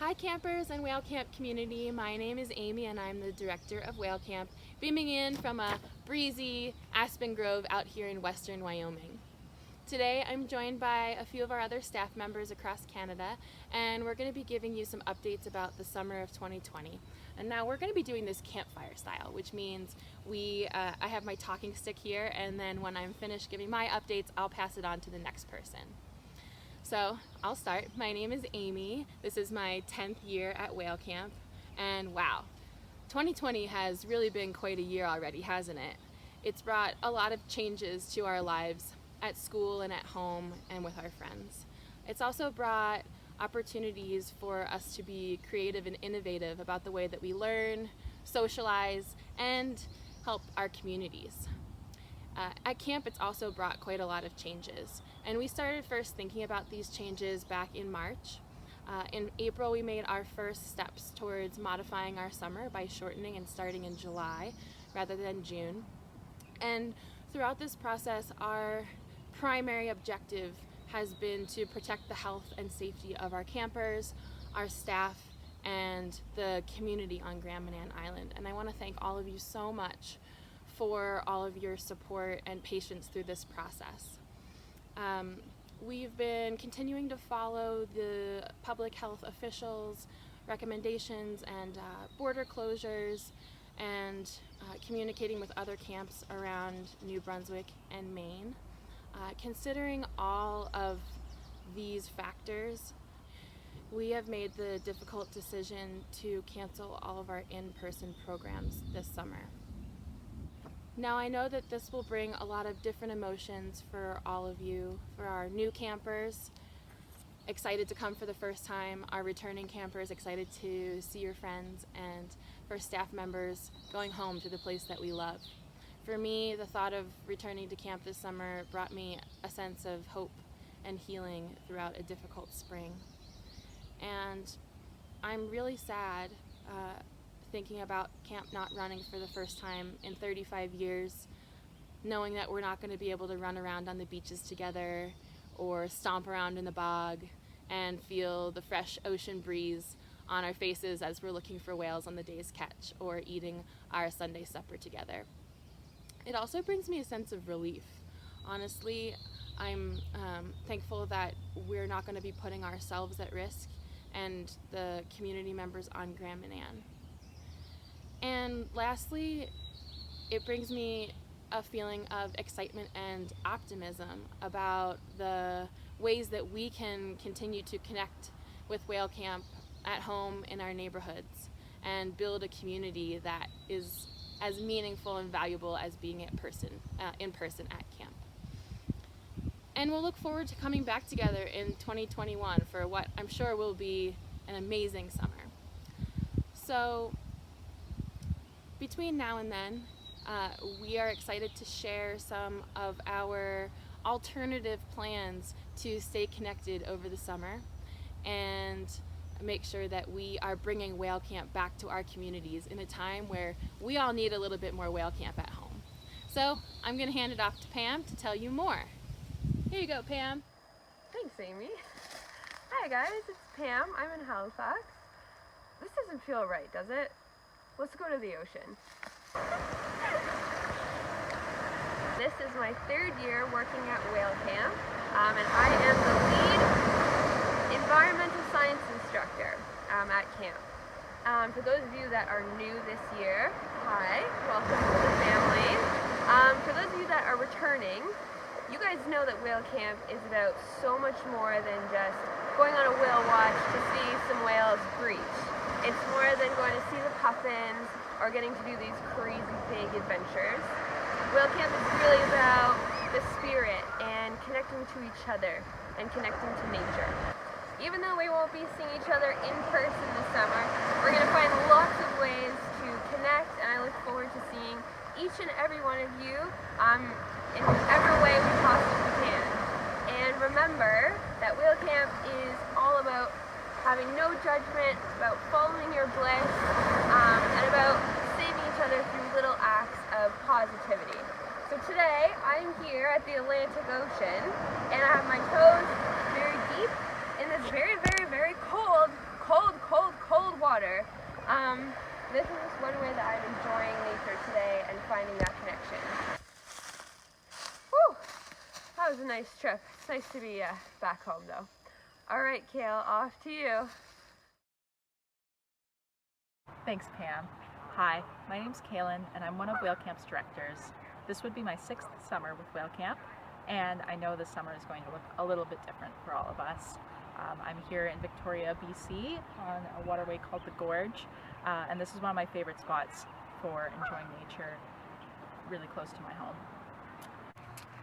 Hi campers and Whale Camp community, my name is Amy and I'm the director of Whale Camp, beaming in from a breezy Aspen Grove out here in western Wyoming. Today I'm joined by a few of our other staff members across Canada, and we're going to be giving you some updates about the summer of 2020. And now we're going to be doing this campfire style, which means I have my talking stick here, and then when I'm finished giving my updates, I'll pass it on to the next person. So I'll start. My name is Amy. This is my 10th year at Whale Camp, and wow, 2020 has really been quite a year already, hasn't it? It's brought a lot of changes to our lives at school and at home and with our friends. It's also brought opportunities for us to be creative and innovative about the way that we learn, socialize, and help our communities. At camp, it's also brought quite a lot of changes, and we started first thinking about these changes back in March. In April, we made our first steps towards modifying our summer by shortening and starting in July rather than June. And throughout this process, our primary objective has been to protect the health and safety of our campers, our staff, and the community on Grand Manan Island. And I want to thank all of you so much for all of your support and patience through this process. We've been continuing to follow the public health officials' recommendations and border closures, and communicating with other camps around New Brunswick and Maine. Considering all of these factors, we have made the difficult decision to cancel all of our in-person programs this summer. Now I know that this will bring a lot of different emotions for all of you, for our new campers, excited to come for the first time, our returning campers excited to see your friends, and for staff members going home to the place that we love. For me, the thought of returning to camp this summer brought me a sense of hope and healing throughout a difficult spring. And I'm really sad thinking about camp not running for the first time in 35 years, knowing that we're not going to be able to run around on the beaches together or stomp around in the bog and feel the fresh ocean breeze on our faces as we're looking for whales on the day's catch or eating our Sunday supper together. It also brings me a sense of relief. Honestly, I'm thankful that we're not going to be putting ourselves at risk and the community members on Grand Manan. And lastly, it brings me a feeling of excitement and optimism about the ways that we can continue to connect with Whale Camp at home in our neighborhoods and build a community that is as meaningful and valuable as being in person at camp. And we'll look forward to coming back together in 2021 for what I'm sure will be an amazing summer. So between now and then, we are excited to share some of our alternative plans to stay connected over the summer and make sure that we are bringing Whale Camp back to our communities in a time where we all need a little bit more Whale Camp at home. So I'm going to hand it off to Pam to tell you more. Here you go, Pam. Thanks, Amy. Hi guys, it's Pam. I'm in Halifax. This doesn't feel right, does it? Let's go to the ocean. This is my third year working at Whale Camp, and I am the lead environmental science instructor at camp. For those of you that are new this year, hi, welcome to the family. For those of you that are returning, you guys know that Whale Camp is about so much more than just going on a whale watch to see some whales breach. It's more than going to see the puffins or getting to do these crazy big adventures. Whale Camp is really about the spirit and connecting to each other and connecting to nature. Even though we won't be seeing each other in person this summer, we're going to find lots of ways to connect, and I look forward to seeing each and every one of you in whatever way we possibly can. And remember that Whale Camp is all about having no judgment, about following your bliss, and about saving each other through little acts of positivity. So today, I'm here at the Atlantic Ocean, and I have my toes very deep in this very, very, very cold nice trip. It's nice to be back home though. All right, Kale, off to you. Thanks, Pam. Hi, my name's Kailyn, and I'm one of Whale Camp's directors. This would be my 6th summer with Whale Camp, and I know this summer is going to look a little bit different for all of us. I'm here in Victoria, BC, on a waterway called the Gorge, and this is one of my favorite spots for enjoying nature, really close to my home.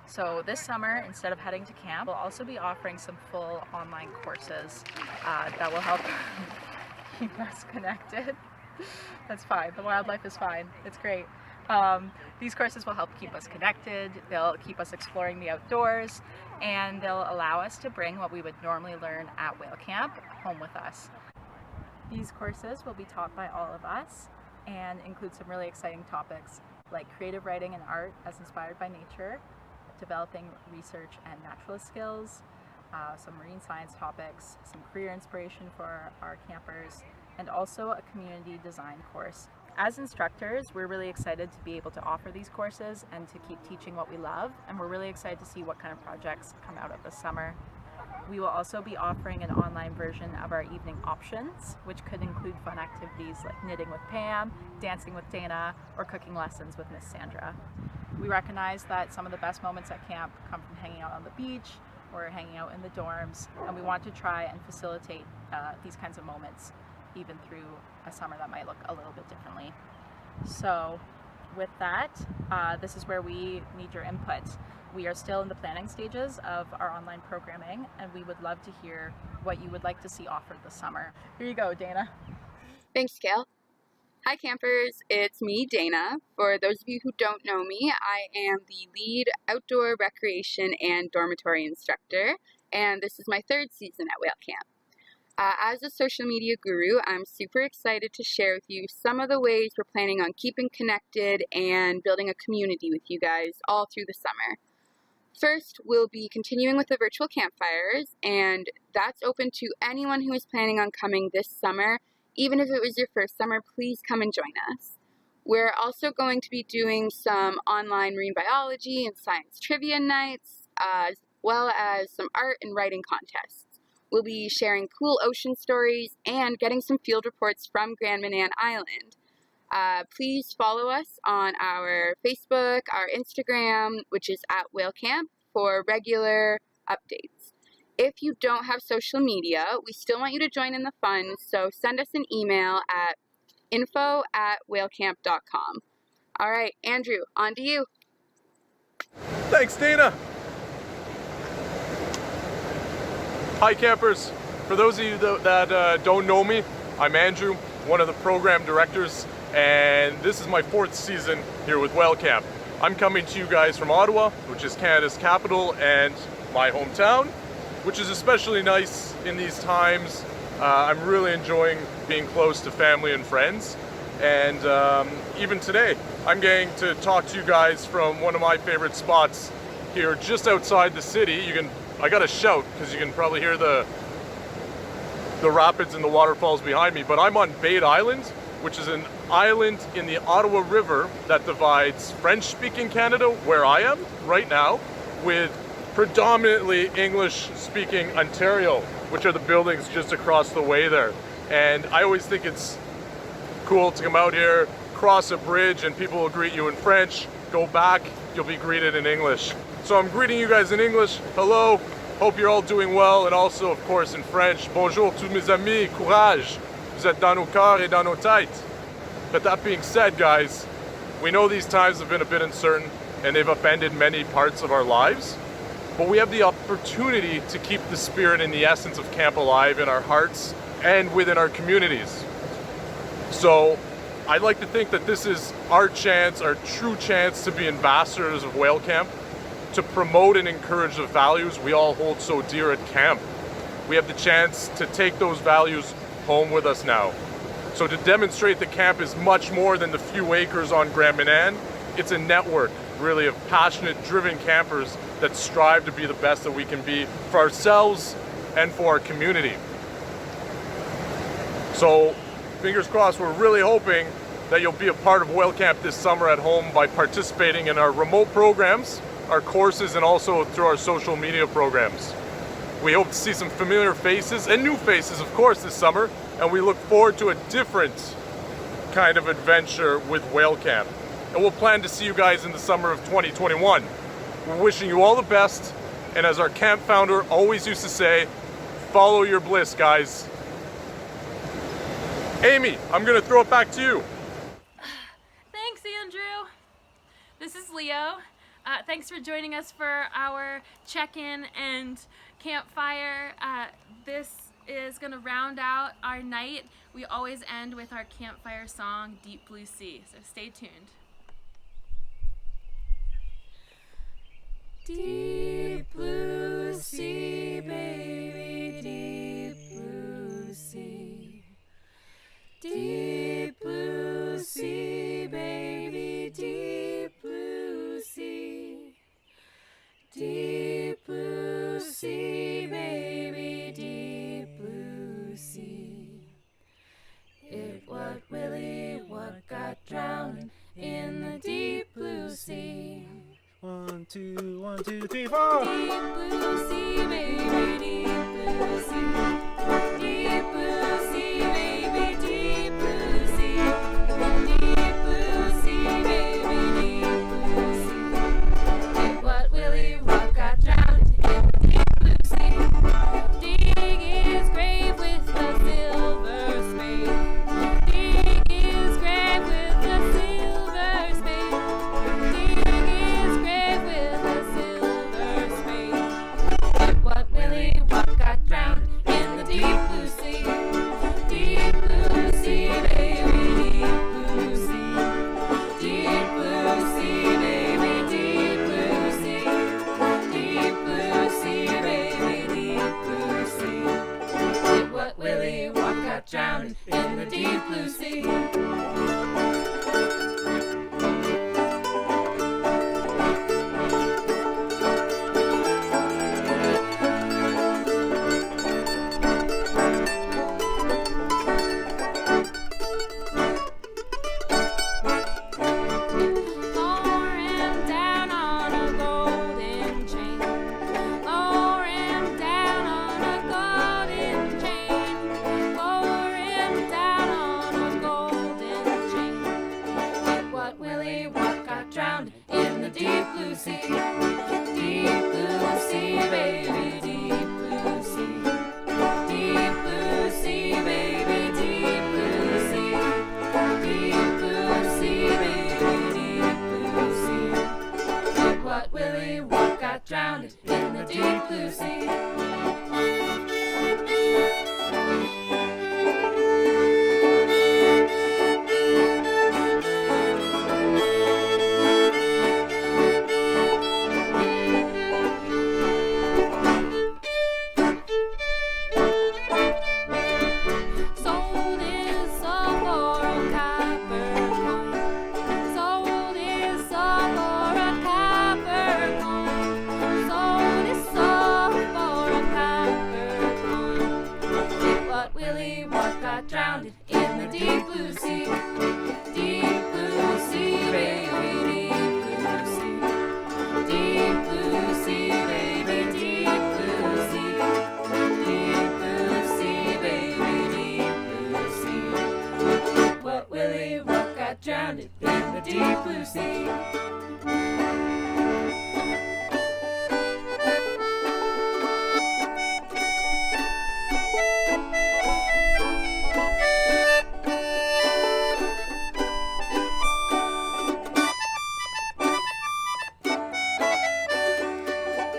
So this summer, instead of heading to camp, we'll also be offering some full online courses that will help keep us connected. That's fine. The wildlife is fine. It's great. These courses will help keep us connected. They'll keep us exploring the outdoors, and they'll allow us to bring what we would normally learn at Whale Camp home with us. These courses will be taught by all of us and include some really exciting topics like creative writing and art as inspired by nature, developing research and naturalist skills, some marine science topics, some career inspiration for our campers, and also a community design course. As instructors, we're really excited to be able to offer these courses and to keep teaching what we love, and we're really excited to see what kind of projects come out of this summer. We will also be offering an online version of our evening options, which could include fun activities like knitting with Pam, dancing with Dana, or cooking lessons with Miss Sandra. We recognize that some of the best moments at camp come from hanging out on the beach or hanging out in the dorms, and we want to try and facilitate these kinds of moments even through a summer that might look a little bit differently. So with that, this is where we need your input. We are still in the planning stages of our online programming, and we would love to hear what you would like to see offered this summer. Here you go, Dana. Thanks, Kale. Hi campers, it's me, Dana. For those of you who don't know me, I am the lead outdoor recreation and dormitory instructor, and this is my 3rd season at Whale Camp. As a social media guru, I'm super excited to share with you some of the ways we're planning on keeping connected and building a community with you guys all through the summer. First, we'll be continuing with the virtual campfires, and that's open to anyone who is planning on coming this summer. Even if it was your first summer, please come and join us. We're also going to be doing some online marine biology and science trivia nights, as well as some art and writing contests. We'll be sharing cool ocean stories and getting some field reports from Grand Manan Island. Please follow us on our Facebook, our Instagram, which is at Whale Camp, for regular updates. If you don't have social media, we still want you to join in the fun, so send us an email at info@whalecamp.com. All right, Andrew, on to you. Thanks, Dana. Hi, campers. For those of you that don't know me, I'm Andrew, one of the program directors, and this is my 4th season here with Whale Camp. I'm coming to you guys from Ottawa, which is Canada's capital and my hometown, which is especially nice in these times. I'm really enjoying being close to family and friends, and even today I'm getting to talk to you guys from one of my favorite spots here just outside the city. I gotta shout because you can probably hear the rapids and the waterfalls behind me, but I'm on Bait Island, which is an island in the Ottawa River that divides French-speaking Canada, where I am right now, with predominantly English-speaking Ontario, which are the buildings just across the way there. And I always think it's cool to come out here, cross a bridge, and people will greet you in French. Go back, you'll be greeted in English. So I'm greeting you guys in English. Hello, hope you're all doing well, and also, of course, in French. Bonjour tous mes amis, courage. Vous êtes dans nos cœurs et dans nos têtes. But that being said, guys, we know these times have been a bit uncertain, and they've upended many parts of our lives. But we have the opportunity to keep the spirit and the essence of camp alive in our hearts and within our communities. So I'd like to think that this is our chance, our true chance to be ambassadors of Whale Camp, to promote and encourage the values we all hold so dear at camp. We have the chance to take those values home with us now. So to demonstrate that camp is much more than the few acres on Grand Manan, it's a network, really, of passionate, driven campers that strive to be the best that we can be for ourselves and for our community. So, fingers crossed, we're really hoping that you'll be a part of Whale Camp this summer at home by participating in our remote programs, our courses and also through our social media programs. We hope to see some familiar faces and new faces, of course, this summer, and we look forward to a different kind of adventure with Whale Camp. And we'll plan to see you guys in the summer of 2021. We're wishing you all the best, and as our camp founder always used to say, follow your bliss, guys. Amy, I'm gonna throw it back to you. Thanks, Andrew. This is Leo. Thanks for joining us for our check-in and campfire. This is gonna round out our night. We always end with our campfire song, Deep Blue Sea, so stay tuned. Deep blue sea, baby, deep blue sea. Deep blue sea, baby, deep blue sea. Deep blue sea, baby, deep blue sea. It what Willie, what got drowned in the deep blue sea. 1, 2, 1, 2, 3, 4. Deep blue sea, baby, deep blue sea. Deep blue sea, baby, deep blue sea. Deep blue sea, baby, deep blue sea. Did what Willie Rock got drowned in the deep blue sea. Dig his grave with the silver spade. Dig his grave with the silver spade. Dig his grave with the silver spade. Did what Willie Rock got drowned in the deep blue sea. Deep blue sea, baby, deep blue sea. Deep blue sea, baby, deep blue sea. Deep blue sea, baby, deep blue sea. Did what Willie Rock got drowned in the deep blue sea. Lower him down on a golden chain. Lower him down on a golden chain. Lower him down on a golden chain. Did what Willie Rock got drowned in the deep blue sea. Deep blue sea, baby, deep blue sea. Deep blue sea, baby, deep blue sea. Deep blue sea, baby, deep blue sea. Did what Willie Rock got drowned in the deep blue sea. Sold his soul for a copper coin. Sold his soul for a copper coin. Sold his soul for a copper coin. Did what Willie Rock got drowned in the deep blue sea. Deep blue sea, baby, deep blue sea. Deep blue sea, baby, deep blue sea. Deep blue sea, baby, deep blue sea. Did what Willie Rock got drowned in the deep blue sea.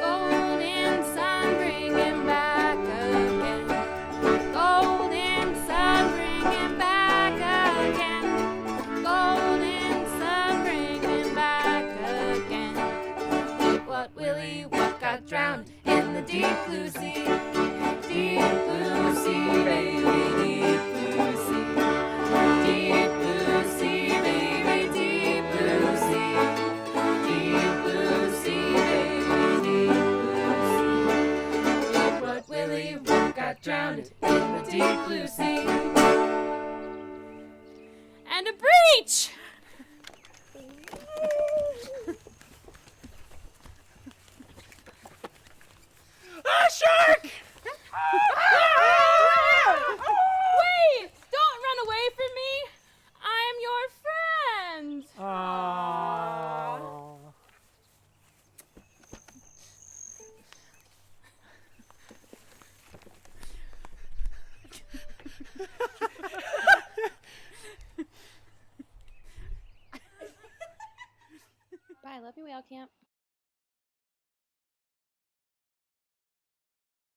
Golden sun, bring him back again. Golden sun, bring him back again. Golden sun, bring him back again. Did what Willie Rock got drowned in the deep blue sea. Deep blue sea, baby, deep blue sea. Deep blue sea, baby, deep blue sea. Deep blue sea, baby, deep blue sea. Did what Willie Rock got drowned in the deep blue sea. And a breach!